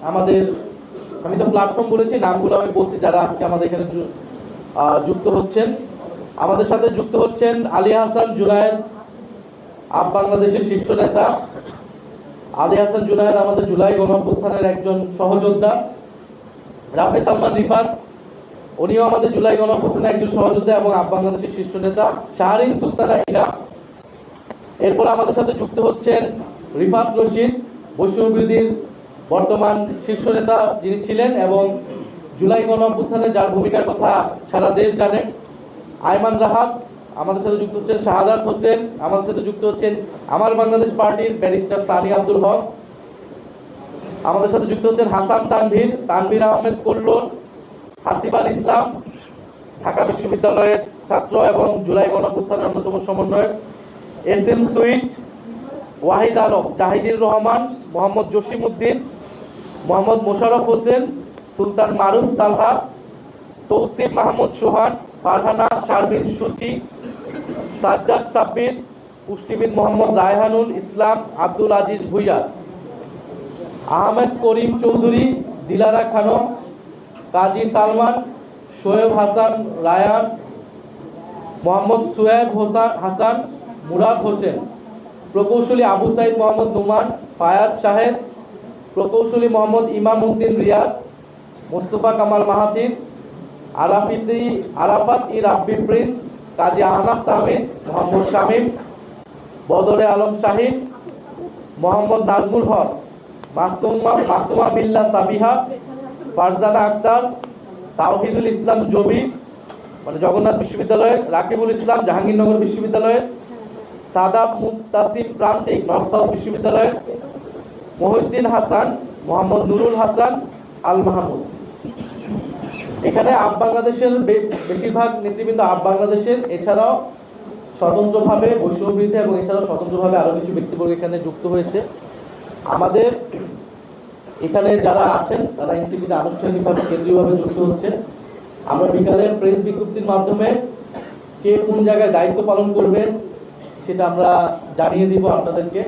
আমাদের, আমি তো প্ল্যাটফর্ম বলেছি, নামগুলো আমি বলছি যারা আজকে আমাদের এখানে যুক্ত হচ্ছেন। আমাদের সাথে যুক্ত হচ্ছেন আলী হাসান জুনায়েদ, আপ বাংলাদেশের শীর্ষ নেতা। আলী হাসান জুনায়েদ আমাদের জুলাই গণঅভ্যুত্থানের একজন সহযোদ্ধা। রাফি সালমান রিফাত, উনিও আমাদের জুলাই গণঅভ্যুত্থানের একজন সহযোদ্ধা এবং আপ বাংলাদেশের শীর্ষ নেতা। শাহরিন সুলতানা ইরা। এরপর আমাদের সাথে যুক্ত হচ্ছেন রিফাত রশিদ, বৈষম্যবিরোধীর বর্তমান শীর্ষ নেতা যিনি ছিলেন এবং জুলাই গণঅভ্যুত্থানে যার ভূমিকার কথা সারা দেশ জানে। আয়মান রাহাত আমাদের সাথে যুক্ত হচ্ছেন। শাহাদাত হোসেন আমাদের সাথে যুক্ত হচ্ছেন আমার বাংলাদেশ পার্টির ব্যারিস্টার সানি আব্দুল হক। আমাদের সাথে যুক্ত হচ্ছেন হাসান তানভীর, তানভীর আহমেদ কল্লোল, হাসিবাল ইসলাম, ঢাকা বিশ্ববিদ্যালয়ের ছাত্র এবং জুলাই গণঅভ্যুত্থানের অন্যতম সমন্বয়ক। এস এম সুইট, ওয়াহিদ আলম, জাহিদুর রহমান, মোহাম্মদ জসিম উদ্দিন, মোহাম্মদ মোশাররফ হোসেন, সুলতান মারুফ তালহা, তৌসিফ মাহমুদ সোহান, ফারহানা শারমিন সুচি, সাজ্জাদ সাব্বির, পুষ্টিবিদ মোহাম্মদ রায়হানুল ইসলাম, আব্দুল আজিজ ভুইয়া, আহমেদ করিম চৌধুরী, দিলারা খানম, কাজী সালমান, শোয়েব হাসান রায়ান, মোহাম্মদ সুয়েব হাসান, মুরাদ হোসেন, প্রকৌশলী আবু সাইদ মোহাম্মদ নুমান, ফায়াদ শাহেদ, প্রকৌশলী মোহাম্মদ ইমাম উদ্দিন রিয়াদ, মোস্তফা কামাল মাহাতির, আরাফাত ই রাব্বি প্রিন্স, কাজী আহনাফ তাহমিদ, মোহাম্মদ শামীম, বদরে আলম শাহিদ, মোহাম্মদ নাজমুল হক, মাসুমা বিল্লাহ সাবিহা, ফারজানা আক্তার, তাওহিদুল ইসলাম জবি মানে জগন্নাথ বিশ্ববিদ্যালয়ের, রাকিবুল ইসলাম জাহাঙ্গীরনগর বিশ্ববিদ্যালয়ের, সাদাব মুতাসিম প্রান্তিক নর্থ সাউথ বিশ্ববিদ্যালয়ের, মহিউদ্দিন হাসান, মোহাম্মদ নুরুল হাসান আল মাহমুদ। এখানে আপ বাংলাদেশের বেশিরভাগ নেতৃবৃন্দ আপ বাংলাদেশের, এছাড়াও স্বতন্ত্রভাবে বৈষম্যবিরোধী এবং এছাড়াও স্বতন্ত্রভাবে আরও কিছু ব্যক্তিবর্গ এখানে যুক্ত হয়েছে। আমাদের এখানে যারা আছেন তারা এনসিপিতে আনুষ্ঠানিকভাবে কেন্দ্রীয়ভাবে যুক্ত হচ্ছে। আমরা বিকালে প্রেস বিজ্ঞপ্তির মাধ্যমে কে কোন জায়গায় দায়িত্ব পালন করবেন সেটা আমরা জানিয়ে দিব আপনাদেরকে।